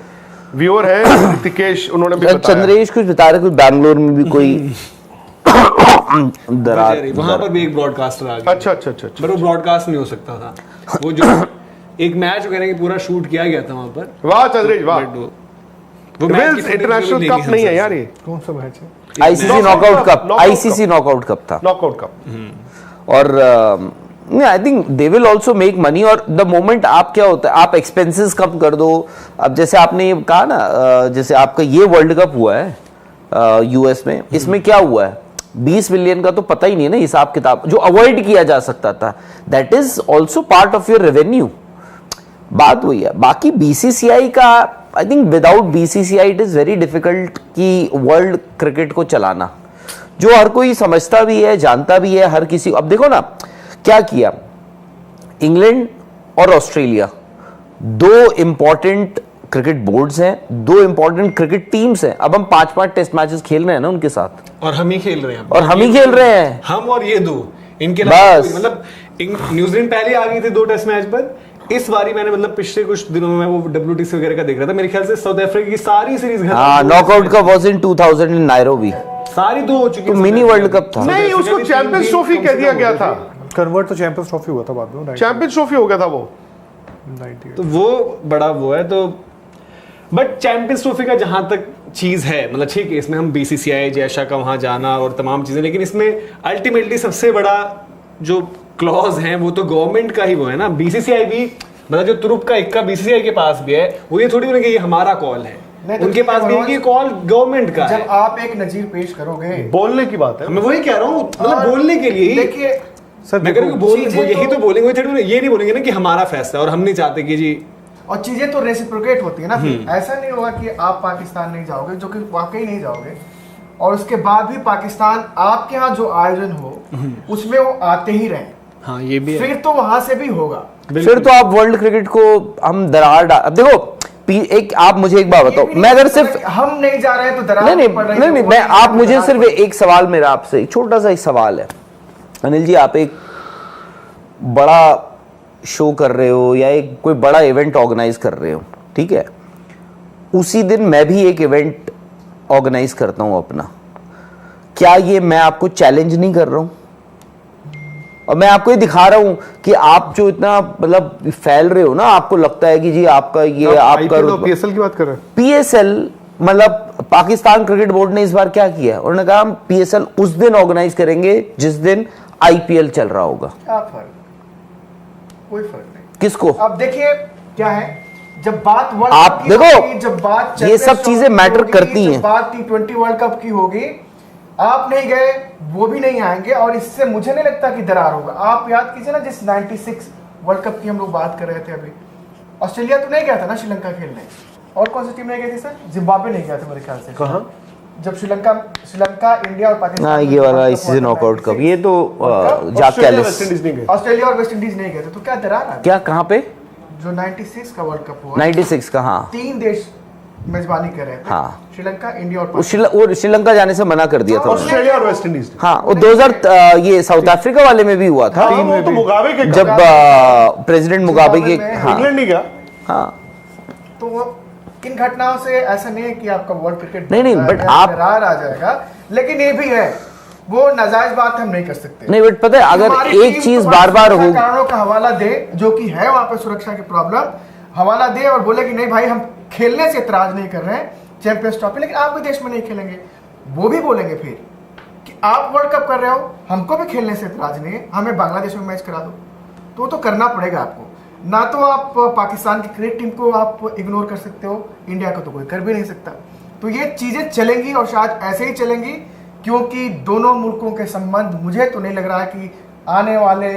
S4: व्यूअर हैं ऋतिकेश, उन्होंने भी बताया,
S3: चंद्रेश कुछ बता रहे, कुछ बैंगलोर में भी कोई दरार,
S1: वहां पर भी एक ब्रॉडकास्टर आ गया।
S4: अच्छा,
S1: पर वो ब्रॉडकास्ट नहीं हो सकता था, वो जो एक मैच वगैरह की पूरा शूट किया गया था वहां पर।
S4: वाह चंद्रेश, वाह।
S1: वो
S4: विल्स इंटरनेशनल कप नहीं है यार, ये
S6: कौन सा मैच है?
S3: ICC knockout cup, ICC knockout cup था,
S4: नॉकआउट कप।
S3: और I think they will also make money. और द मोमेंट आप, क्या होता है, आप एक्सपेंसेस कम कर दो। अब जैसे आपने ये कहा ना, जैसे आपका ये वर्ल्ड कप हुआ है यूएस में, इसमें क्या हुआ है, 20 मिलियन का तो पता ही नहीं है ना हिसाब किताब, जो अवॉइड किया जा सकता था, that is also part of your revenue. बात वही है। बाकी बीसीसीआई का, I think without BCCI it is very difficult कि वर्ल्ड क्रिकेट को चलाना, जो हर कोई समझता भी है, जानता भी है, हर किसी। अब देखो ना क्या किया इंग्लैंड और ऑस्ट्रेलिया, दो इंपॉर्टेंट क्रिकेट बोर्ड्स हैं, दो इंपॉर्टेंट क्रिकेट टीम्स हैं। अब हम 5-5 टेस्ट मैचेस खेल रहे हैं ना उनके साथ,
S1: और हम ही खेल रहे हैं,
S3: और हम ही खेल रहे हैं,
S1: हम और ये दो, इनके
S3: बस।
S1: मतलब न्यूजीलैंड पहले आ गई थी 2 टेस्ट मैच पर। इस बारी मैंने मतलब पिछले कुछ दिनों में वो WTC वगैरह का देख रहा था, मेरे ख्याल से साउथ अफ्रीका की सारी सीरीज
S3: नॉकआउट का वाज इन 2000 इन नायरोबी,
S1: सारी 2 हो चुकी,
S3: तो मिनी वर्ल्ड कप था।
S4: नहीं, उसको चैंपियंस ट्रॉफी कह दिया गया था,
S6: कन्वर्ट तो चैंपियंस ट्रॉफी हुआ था बाद में,
S4: चैंपियंस ट्रॉफी हो गया था वो,
S6: 98।
S1: तो वो बड़ा वो है। तो बट चैंपियंस ट्रॉफी का जहां तक चीज है, मतलब ठीक है, इसमें हम बीसीसीआई जैसा का वहां जाना और तमाम चीजें, लेकिन इसमें अल्टीमेटली सबसे बड़ा जो क्लॉज है वो तो गवर्नमेंट का ही वो है ना। बीसीसीआई भी, मतलब जो तुरुप का इक्का बीसीसीआई के पास भी है, वो ये थोड़ी नहीं कि ये हमारा कॉल है, उनके पास भी है कि कॉल गवर्नमेंट का है।
S5: जब आप एक नजीर पेश करोगे,
S4: बोलने की बात है,
S1: मैं वही कह रहा हूँ, मतलब बोलने के लिए
S5: देखिए
S6: सर
S1: मैं कह रहा हूँ वो यही तो बोलेंगे, ये नहीं बोलेंगे ना कि हमारा फैसला है और हम नहीं चाहते कि जी,
S5: और चीजें तो रेसिप्रोकेट होती है ना। फिर ऐसा नहीं होगा कि आप पाकिस्तान नहीं जाओगे, जो कि वाकई नहीं जाओगे, और उसके बाद भी पाकिस्तान आपके यहाँ जो आयोजन हो उसमें वो आते ही रहे।
S1: हाँ ये भी है,
S5: फिर तो वहां से भी होगा,
S3: फिर तो आप वर्ल्ड क्रिकेट को हम दरार डाल। अब देखो एक, आप मुझे एक बात बताओ, मैं अगर सिर्फ
S5: हम नहीं जा रहे हैं तो दरार
S3: नहीं
S5: पड़ रही
S3: नहीं
S5: है,
S3: नहीं,
S5: वो
S3: मैं
S5: नहीं
S3: आप
S5: तो
S3: मुझे
S5: दरार
S3: सिर्फ
S5: पड़-
S3: एक सवाल, मेरा आपसे एक छोटा सा एक सवाल है। अनिल जी, आप एक बड़ा शो कर रहे हो या एक कोई बड़ा इवेंट ऑर्गेनाइज कर रहे हो, ठीक है, उसी दिन मैं भी एक इवेंट ऑर्गेनाइज करता हूं अपना, क्या ये मैं आपको चैलेंज नहीं कर रहा हूं? और मैं आपको ये दिखा रहा हूं कि आप जो इतना मतलब फैल रहे हो ना, आपको लगता है कि जी आपका ये आपका
S6: पीएसएल की बात कर रहे हैं।
S3: पीएसएल मतलब पाकिस्तान क्रिकेट बोर्ड ने इस बार क्या किया, उन्होंने कहा हम पीएसएल उस दिन ऑर्गेनाइज करेंगे जिस दिन आईपीएल चल रहा होगा।
S5: क्या फर्क, कोई फर्क नहीं।
S3: किसको?
S5: अब देखिए क्या है, जब बात वर्ल्ड
S3: आप
S5: कप की
S3: देखो,
S5: होगी, जब बात
S3: ये सब
S5: चैंपियंस
S3: चीजें
S5: ट्रॉफी
S3: मैटर
S5: होगी,
S3: करती हैं।
S5: जब बात T20 वर्ल्ड कप की होगी, आप नहीं गए, वो भी नहीं आएंगे, और इससे मुझे नहीं लगता कि दरार होगा। आप याद कीजिए ना, जिस 96 वर्ल्ड कप की हम लोग बात कर रहे थे अभी, ऑस्ट्रेलिया तो नहीं गया था ना श्रीलंका खेलने, और कौन सी टीम नहीं गई थी सर? जिम्बाब्वे नहीं गया था मेरे ख्याल से।
S4: कहाँ?
S5: जब श्रीलंका, इंडिया और पाकिस्तान,
S3: हाँ, ये वाला इसी नॉकआउट कप, ये तो जाक
S4: ऑस्ट्रेलिया
S3: कैलिस,
S4: वेस्ट इंडीज नहीं गए।
S5: ऑस्ट्रेलिया और वेस्ट इंडीज नहीं गए थे, तो क्या दरार आ गई?
S3: क्या कहाँ पे?
S5: जो 96 का वर्ल्ड कप हुआ,
S3: 96 का, हाँ
S5: 3 देश मेजबानी कर रहे थे,
S3: हाँ।
S5: श्रीलंका, इंडिया और
S3: वो
S5: पाकिस्तान।
S3: वो श्रीलंका जाने से मना कर दिया था उन्होंने।
S4: ऑस्ट्रेलिया और वेस्ट इंडीज।
S3: हाँ, वो 2000 ये साउथ अफ्रीका वाले में भी हुआ था,
S4: हाँ, वो तो मुगाबे के
S3: जब प्रेसिडेंट मुगाबे के, हाँ
S4: इंग्लैंड नहीं गया।
S3: हाँ
S5: तो इन घटनाओं से ऐसा नहीं है कि आपका वर्ल्ड क्रिकेट
S3: नहीं, बट आप
S5: दरार आ जाएगा, लेकिन ये भी है, वो नाजायज बात हम नहीं कर सकते।
S3: नहीं, बट पता है अगर
S5: हमारी
S3: एक
S5: टीम
S3: चीज
S5: तो
S3: बार बार
S5: सुरक्षा
S3: हो,
S5: कारणों का हवाला दे, जो कि है वहां पे सुरक्षा की प्रॉब्लम, हवाला दे और बोले कि नहीं भाई हम खेलने से इतराज नहीं कर रहे हैं चैंपियंस ट्रॉफी, लेकिन आपके देश में नहीं खेलेंगे, वो भी बोलेंगे फिर कि आप वर्ल्ड कप कर रहे हो, हमको भी खेलने से इतराज नहीं है, हमें बांग्लादेश में मैच करा दो, तो वो तो करना पड़ेगा आपको। ना तो आप पाकिस्तान की क्रिकेट टीम को आप इग्नोर कर सकते हो, इंडिया को तो कोई कर भी नहीं सकता। तो ये चीजें चलेंगी और शायद ऐसे ही चलेंगी, क्योंकि दोनों मुल्कों के संबंध, मुझे तो नहीं लग रहा है कि आने वाले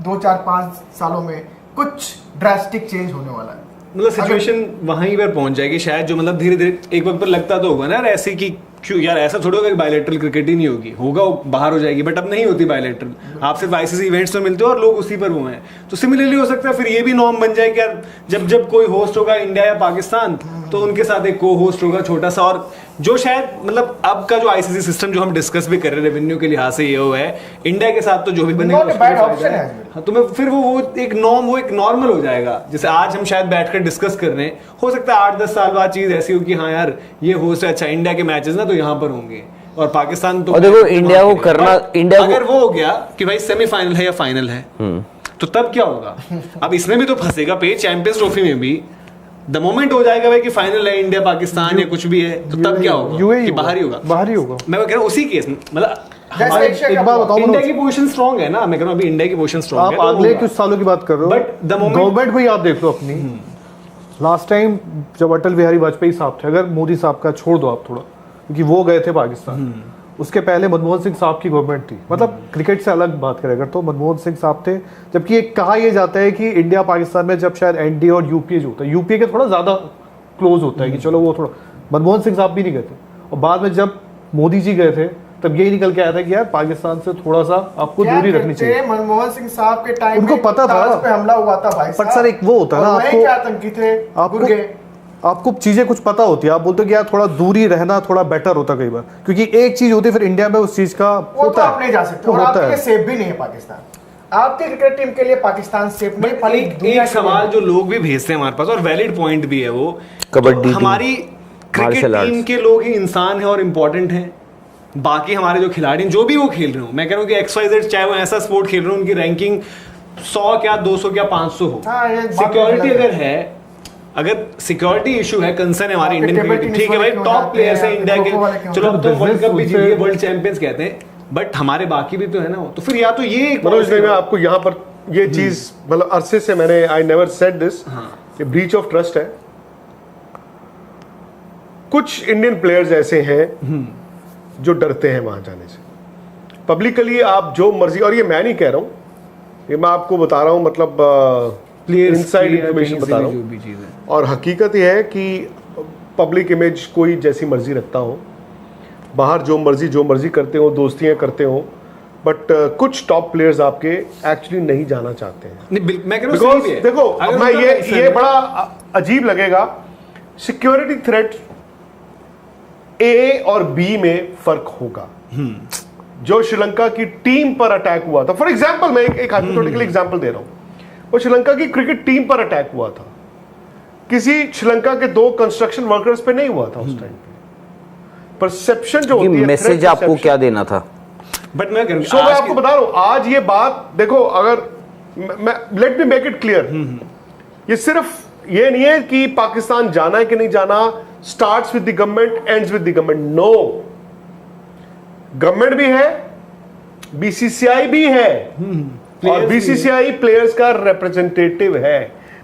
S5: 2, 4, 5 सालों में कुछ ड्रास्टिक चेंज होने वाला है।
S1: मतलब सिचुएशन वहीं पर पहुंच जाएगी शायद, जो मतलब धीरे धीरे एक वक्त पर लगता तो होगा ना यार, ऐसे कि क्यों यार ऐसा थोड़ा होगा कि बायलैटरल क्रिकेट ही नहीं होगी, होगा वो बाहर हो जाएगी, बट अब नहीं होती बायलैटरल, आप सिर्फ आईसीसी इवेंट्स में मिलते हो और लोग उसी पर वो हैं। तो सिमिलरली हो सकता है फिर ये भी नॉर्म बन जाए कि यार जब जब कोई होस्ट होगा इंडिया या पाकिस्तान, तो उनके साथ एक को होस्ट होगा छोटा सा, और जो शायद मतलब अब का जो आईसीसी सिस्टम जो हम डिस्कस भी कर रहे हैं रेवेन्यू के लिहाज से ये हुआ है, इंडिया के साथ तो जो भी बनेगा
S5: Not a bad option है।
S1: हाँ, तो मैं फिर वो एक नॉर्म, वो एक नॉर्मल हो जाएगा। जैसे आज हम शायद बैठकर डिस्कस कर रहे हैं, हो सकता है 8-10 साल बाद चीज ऐसी हो कि हाँ यार ये होस्ट है, अच्छा इंडिया के मैचेस ना तो यहाँ पर होंगे, और पाकिस्तान तो,
S3: और देखो इंडिया को करना, इंडिया
S1: अगर वो हो गया कि भाई सेमीफाइनल है या फाइनल है, तो तब क्या होगा? अब इसमें भी तो फंसेगा पे, चैंपियंस ट्रॉफी में भी द मोमेंट हो जाएगा भाई कि फाइनल है इंडिया पाकिस्तान या कुछ भी है, तो तब क्या होगा? कि बाहर ही होगा,
S6: बाहर ही होगा।
S1: मैं कह रहा हूँ उसी केस में, मतलब
S5: जैसे एशिया
S6: एक
S5: कप
S6: बात
S5: हुआ।
S6: बताओ,
S1: इंडिया की पोजीशन स्ट्रांग है ना, मैं कह रहा हूँ अभी इंडिया की पोजीशन स्ट्रांग
S6: आप
S1: है, तो
S6: अगले
S1: होगा।
S6: कुछ सालों की बात कर रहे हो,
S1: But the moment-
S6: गवर्नमेंट को ही आप देख लो अपनी। लास्ट टाइम जब अटल बिहारी वाजपेयी साहब थे, अगर मोदी साहब का छोड़ दो आप थोड़ा, क्योंकि वो गए थे पाकिस्तान, उसके पहले मनमोहन सिंह साहब की गवर्नमेंट थी, मतलब क्रिकेट से अलग बात करें अगर तो मनमोहन सिंह साहब थे, जबकि ये कहा यह जाता है कि इंडिया पाकिस्तान में जब शायद एनडीए और यूपीए जो होता है, यूपीए के थोड़ा ज्यादा क्लोज होता है कि चलो वो थोड़ा, मनमोहन सिंह साहब भी नहीं गए थे, और बाद में जब मोदी जी गए थे तब यही निकल के आया था कि यार पाकिस्तान से थोड़ा सा आपको
S5: क्या
S6: दूरी रखनी
S5: कहते
S6: चाहिए।
S5: हैं, मनमोहन सिंह साहब के टाइम
S6: उनको
S5: में
S6: पता था।
S5: ताज पे हमला हुआ था भाई
S6: पर
S5: साहब।
S6: सर एक वो होता है ना,
S5: और वहीं
S6: आपको-
S5: के आतंकी थे,
S6: आपको
S5: गुर्गे।
S6: आपको चीजें कुछ पता होती है, आप बोलते हो कि यार थोड़ा दूरी रहना थोड़ा बेटर होता है कई बार, क्योंकि एक चीज होती है फिर इंडिया में उस चीज का
S5: वो तो
S6: होता
S5: आप नहीं जा सकते,
S6: वो
S5: और
S6: होता
S5: आपके
S6: है।
S5: लिए सेफ भी नहीं है पाकिस्तान। आपकी क्रिकेट टीम के लिए पाकिस्तान सेफ नहीं, भले
S1: एक
S5: दुनिया
S1: एक
S5: के
S1: सवाल
S5: लिए।
S1: जो लोग भी भेजते हैं हमारे पास, और वैलिड पॉइंट भी है वो,
S3: कबड्डी
S1: तो
S3: टीम,
S1: हमारी क्रिकेट
S3: मार्शल
S1: टीम
S3: आर्ट्स।
S1: के लोग ही इंसान है और इम्पोर्टेंट है, बाकी हमारे जो खिलाड़ी जो भी वो खेल रहे हो, मैं कह रहा हूँ कि XYZ चाहे वो ऐसा स्पोर्ट खेल रहे हो, उनकी रैंकिंग 100 क्या 200 क्या 500 हो,
S5: हाँ, ये बात
S1: सिक्योरिटी
S5: गलत है।
S1: अगर है, अगर सिक्योरिटी इशू है, कंसर्न है हमारे
S5: आपके
S1: इंडियन
S5: टेबल
S1: क्रिकेट,
S5: टेनिस
S1: ठीक है भाई,
S5: वाले क्यों
S1: टॉप
S5: जाते
S1: प्लेयर्स हैं
S5: हैं,
S1: इंडिया
S5: खो-खो वाले
S1: के,
S5: क्यों
S1: चलो अब तो वर्ल्ड कप भी जीत
S6: उनसे-
S1: गए, वर्ल्ड चैंपियंस कहते हैं, बट हमारे बाकी भी तो है ना वो, तो फिर या तो ये एक
S4: मनोज भाई, मैं आपको यहाँ पर ये चीज मतलब अरसे से मैंने आई नेवर सेड दिस, ये ब्रीच ऑफ ट्रस्ट है। कुछ इंडियन प्लेयर्स ऐसे हैं जो डरते हैं वहां जाने से। पब्लिकली आप जो मर्जी, और ये मैं नहीं कह रहा हूं, ये मैं आपको बता रहा हूं, मतलब
S1: प्लेयर्स
S4: इनसाइड इंफॉर्मेशन बता रहा
S1: जो
S4: हूं,
S1: भी चीज है,
S4: और हकीकत यह है कि पब्लिक इमेज कोई जैसी मर्जी रखता हो, बाहर जो मर्जी करते हो, दोस्तियां करते हो, बट कुछ टॉप प्लेयर्स आपके एक्चुअली नहीं जाना चाहते हैं।
S1: नहीं, मैं कह रहा हूँ
S4: बिकॉज
S1: सही भी है।
S4: देखो,
S1: अगर
S4: अब मैं
S1: उनका
S4: ये
S1: concern है-
S4: बड़ा अजीब लगेगा, सिक्योरिटी थ्रेट ए और बी में फर्क होगा। जो श्रीलंका की टीम पर अटैक हुआ था, फॉर एग्जांपल मैं एक हाइपोथेटिकल एग्जांपल दे रहा हूं, वो श्रीलंका की क्रिकेट टीम पर अटैक हुआ था, किसी श्रीलंका के 2 कंस्ट्रक्शन वर्कर्स पे नहीं हुआ था उस टाइम पे। परसेप्शन जो होती है,
S3: मैसेज
S4: threat
S3: आपको
S4: perception,
S3: क्या देना था?
S1: बट मैं
S4: मैं आपको बता रहा हूं, आज ये बात देखो, अगर let me make it clear, ये सिर्फ ये नहीं है कि पाकिस्तान जाना है कि नहीं जाना, starts with the government, ends with the government. No, government भी है, बीसीसीआई भी है, और बीसीसीआई प्लेयर्स का रिप्रेजेंटेटिव है।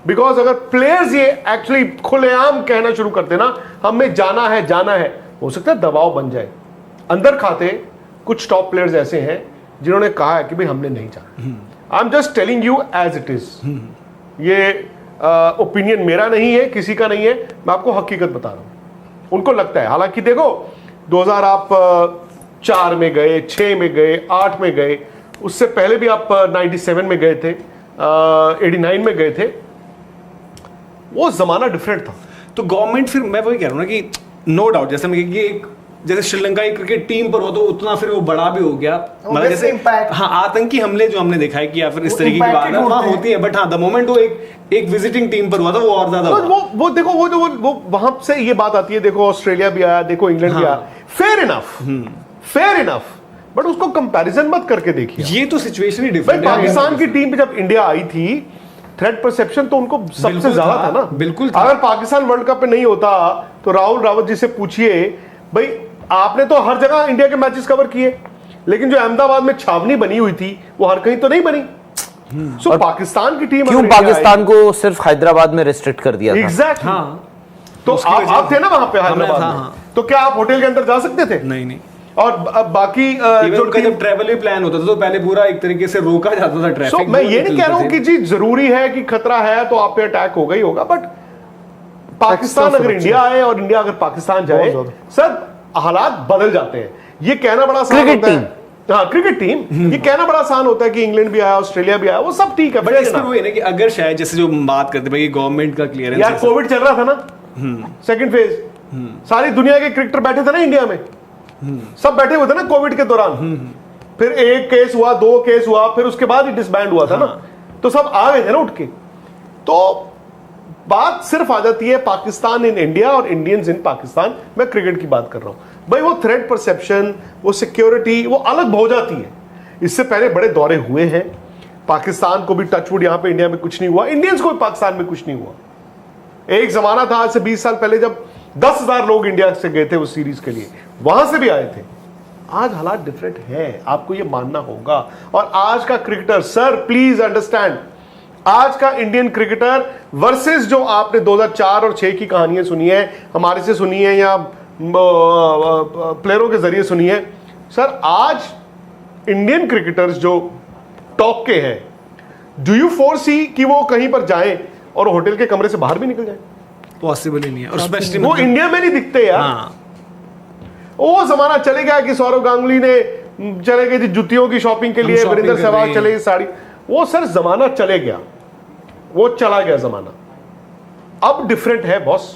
S4: बिकॉज अगर प्लेयर्स ये एक्चुअली खुलेआम कहना शुरू करते ना, हमें जाना है, हो सकता है दबाव बन जाए। अंदर खाते कुछ टॉप प्लेयर्स ऐसे हैं जिन्होंने कहा है कि भाई हमने नहीं जाना। I am just telling you as it is, ये ओपिनियन मेरा नहीं है, किसी का नहीं है, मैं आपको हकीकत बता रहा हूं। उनको लगता है, हालांकि देखो 2004 में गए, 6 में गए, 8 में गए, उससे पहले भी आप 97 में गए थे, 89 में गए थे, वो जमाना डिफरेंट था।
S1: तो गवर्नमेंट, फिर मैं वही कह रहा हूँ ना कि नो डाउट, जैसे मैं कि एक जैसे श्रीलंका की क्रिकेट टीम पर हो तो उतना फिर वो बड़ा भी हो गया, मतलब जैसे हाँ आतंकी हमले जो हमने देखा है कि या फिर इस तरीके की बात हाँ होती है, बट हाँ द मोमेंट वो एक विजिटिंग टीम पर हुआ था वो और ज्यादा
S4: तो वो देखो वो वहां से ये बात आती है, देखो ऑस्ट्रेलिया भी आया, देखो इंग्लैंड भी आया, फेयर इनफ, बट उसको कंपैरिजन मत करके देखिए।
S1: ये तो सिचुएशन ही डिफरेंट है।
S4: पाकिस्तान की टीम पे जब इंडिया आई थी, थ्रेट परसेप्शन तो उनको सबसे ज्यादा था ना,
S1: बिल्कुल।
S4: अगर पाकिस्तान वर्ल्ड कप पे नहीं होता तो राहुल रावत जी से पूछिए, भाई आपने तो हर जगह इंडिया के मैचेस कवर किए, लेकिन जो अहमदाबाद में छावनी बनी हुई थी वो हर कहीं तो नहीं बनी। सो पाकिस्तान की टीम
S3: क्यों पाकिस्तान को सिर्फ हैदराबाद में रिस्ट्रिक्ट कर दिया था?
S4: एग्जैक्टली।
S1: हाँ,
S4: तो आप थे ना वहां पे हैदराबाद में, तो क्या आप होटल के अंदर जा सकते थे?
S1: नहीं।
S4: और अब बाकी
S1: जो जब ट्रैवल ही प्लान होता था तो पहले पूरा एक तरीके से रोका जाता था ट्रैफिक।
S4: मैं ये नहीं कह रहा हूं कि जी जरूरी है कि खतरा है तो आप पे अटैक होगा ही होगा, बट पाकिस्तान अगर इंडिया आए और इंडिया अगर पाकिस्तान जाए, सर हालात बदल जाते हैं। ये कहना बड़ा आसान होता है, हाँ क्रिकेट टीम, ये कहना बड़ा आसान होता है कि इंग्लैंड भी आया, ऑस्ट्रेलिया भी आया, वो सब ठीक है,
S1: बट इस पर वो है ना कि अगर शायद जैसे जो बात करते भाई गवर्नमेंट का क्लियरेंस,
S4: यार कोविड चल रहा था ना, सेकंड फेज, सारी दुनिया के क्रिकेटर बैठे थे ना इंडिया में, सब बैठे हुए थे ना कोविड के दौरान, फिर एक केस हुआ, 2 केस हुआ, फिर उसके बाद ही डिसबैंड हुआ था ना, तो सब आ गए थे ना उठ के। तो बात सिर्फ आ जाती है पाकिस्तान इन इंडिया और इंडियंस इन पाकिस्तान। मैं क्रिकेट की बात कर रहा हूं भाई, वो थ्रेट परसेप्शन, वो सिक्योरिटी, वो अलग हो जाती है। इससे पहले बड़े दौरे हुए हैं, पाकिस्तान को भी टचवुड यहां पे इंडिया में कुछ नहीं हुआ, इंडियंस को भी पाकिस्तान में कुछ नहीं हुआ। एक जमाना था आज से 20 साल पहले जब 10,000 लोग इंडिया से गए थे उस सीरीज के लिए, वहां से भी आए थे। आज हालात डिफरेंट है, आपको ये मानना होगा। और आज का क्रिकेटर, सर प्लीज अंडरस्टैंड, आज का इंडियन क्रिकेटर वर्सेस जो आपने 2004 और 6 की कहानियां सुनी है, हमारे से सुनी है या प्लेयरों के जरिए सुनी है, सर आज इंडियन क्रिकेटर्स जो टॉप के हैं, डू यू फोरसी कि वो कहीं पर जाएं और होटल के कमरे से बाहर भी निकल जाए?
S1: पॉसिबल ही नहीं है, और स्पेशली
S4: वो इंडिया में नहीं दिखते यार।
S1: हाँ।
S4: वो जमाना चले गया कि सौरव गांगुली ने चले गए जुतियों की शॉपिंग के लिए, वीरेंद्र सहवाग चले गए साड़ी, वो सर जमाना चले गया, वो चला गया जमाना, अब डिफरेंट है बॉस।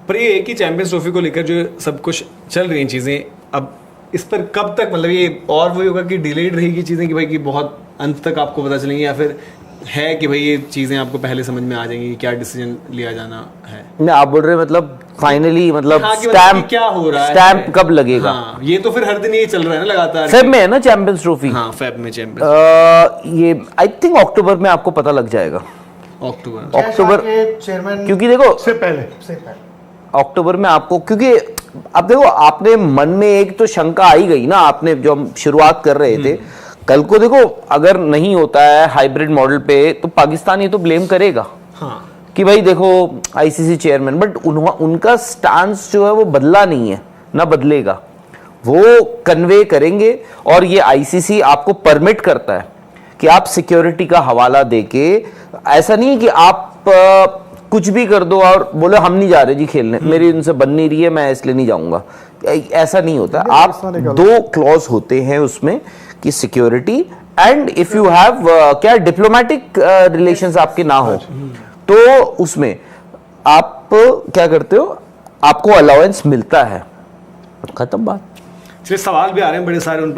S1: पर ये एक ही चैंपियंस ट्रॉफी को लेकर जो सब कुछ चल रही हैं चीजें, अब इस पर कब तक, मतलब ये और वही होगा कि डिलेड रहेगी चीजें कि भाई कि बहुत अंत तक आपको पता चलेंगी, या फिर है कि भाई ये चीजें आपको पहले समझ में आ जाएंगी क्या डिसीजन लिया जाना है?
S3: नहीं, आप बोल रहे हैं मतलब फाइनली, मतलब
S1: हाँ,
S3: स्टैम्प
S1: क्या हो रहा है,
S3: स्टैम्प कब लगेगा?
S1: हाँ, ये तो फिर हर दिन ये चल रहा है ना लगातार।
S3: फेब में है ना चैंपियंस ट्रॉफी?
S1: हाँ फेब में चैंपियंस,
S3: ये आई थिंक अक्टूबर में आपको पता लग जाएगा। अक्टूबर
S5: चेयरमैन
S3: क्योंकि देखो
S4: से पहले
S3: अक्टूबर में आपको, क्योंकि अब देखो आपने मन में एक तो शंका आई गई ना, आपने जो हम शुरुआत कर रहे थे, कल को देखो अगर नहीं होता है हाइब्रिड मॉडल पे तो पाकिस्तान ये तो ब्लेम करेगा
S1: हाँ
S3: कि भाई देखो आईसीसी चेयरमैन, बट उनका स्टांस जो है वो बदला नहीं है, ना बदलेगा, वो कन्वे करेंगे। और ये आईसीसी आपको परमिट करता है कि आप सिक्योरिटी का हवाला देके, ऐसा नहीं है कि आप कुछ भी कर दो और बोलो हम नहीं जा रहे जी खेलने, मेरी उनसे बन नहीं रही है, मैं इसलिए नहीं जाऊंगा, ऐसा नहीं होता। आप 2 क्लॉज होते हैं उसमें कि security and if you have क्या डिप्लोमेटिक रिलेशंस आपके ना हो तो उसमें आप क्या करते हो, आपको अलाउंस मिलता है, खत्म बात।
S1: सवाल भी आ रहे हैं बड़े सारे उन पर।